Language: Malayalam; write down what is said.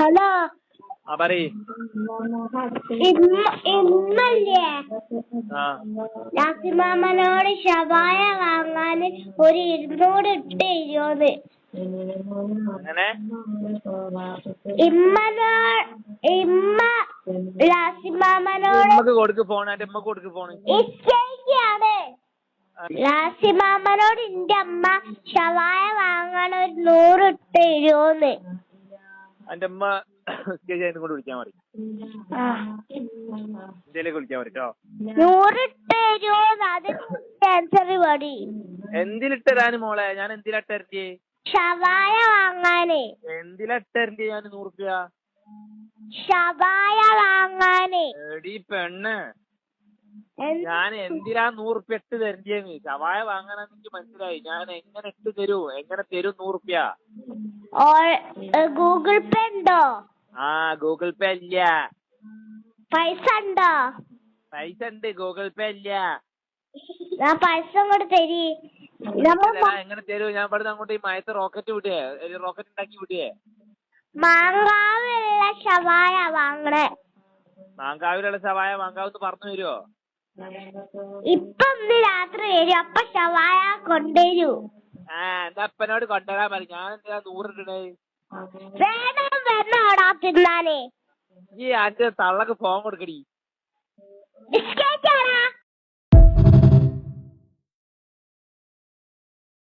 ഹലോ പറയ്. ഇന്നല്ലേ ആ നാസിമാമനോട് ഷവായ വാങ്ങാൻ ഒരു 200 ഇട്ട് തരുമോന്ന്. അങ്ങനെ ഇമ്മ ലാസിമാമനോട് ഉമ്മക്ക് കൊടുക്ക് ഫോൺ. എന്റെ ഉമ്മക്ക് കൊടുക്ക് ഫോണ്. ഇഷ്ടമാണ്. ലാസിമാമനോട് എന്റെ അമ്മ ഷവായ വാങ്ങാൻ ഒരു 100 ഇട്ട് തരുമോന്ന്. എന്റെ ഉമ്മ കൊണ്ട് വിളിക്കാൻ മതി. ഇന്ത്യയിലേക്ക് വിളിക്കാൻ മതി കേട്ടോ. 100 ഇട്ട് തരുമോന്ന്. അത് ആൻസർ മതി. എന്തിലിട്ടരാന് മോളെ? ഞാൻ എന്തിലിട്ടരണ്ടേ? ഷവായ വാങ്ങാനേ. എന്തിലിട്ടരണ്ടേ ഞാൻ 100 റുപ്യ? ഷവായ വാങ്ങാനേ. എടീ പെണ്ണ്, ഞാൻ എന്തിനാ 100 റുപ്യ ഇട്ട് തരണ്ടേന്ന്? ഷവായ വാങ്ങാനെന്ന് എനിക്ക് മനസ്സിലായി. ഞാൻ എങ്ങനെ ഇട്ട് തരൂ? എങ്ങനെ തരും 100 റുപ്യ? ഗൂഗിൾ പേ ഉണ്ടോ? ഗൂഗിൾ പേ ഇല്ല. പൈസ ഉണ്ടോ? പൈസ ഉണ്ട്, ഗൂഗിൾ പേ ഇല്ല. ഞാൻ പൈസ അങ്ങോട്ട് തരി. എങ്ങനെ തരൂ? ഞാൻ ഇവിടുന്ന് അങ്ങോട്ട് ഈ മയത്ത് റോക്കറ്റ് വിടേ? റോക്കറ്റ് ഉണ്ടാക്കി വിടേ? മാങ്കാവിലുള്ള ഷവായ വാങ്ങണേ. മാങ്കാവിലുള്ള ഷവായ മാങ്കാവെന്ന് പറഞ്ഞു തരുമോ? ഇപ്പൊ ഇന്ന് രാത്രി വരും. അപ്പൊ ഷവായ കൊണ്ടുവരൂ. എന്റെ അപ്പനോട് കൊണ്ടുവരാൻ പറയും. ഞാൻ എന്തിനാ 100 ഇടണേ? വേണം വരണോടാ തിന്നാനേ. ഈ ആന്റെ തള്ളക്ക് ഫോൺ കൊടുക്കടി. ബിസ്ക്കറ്റ് ആരാ?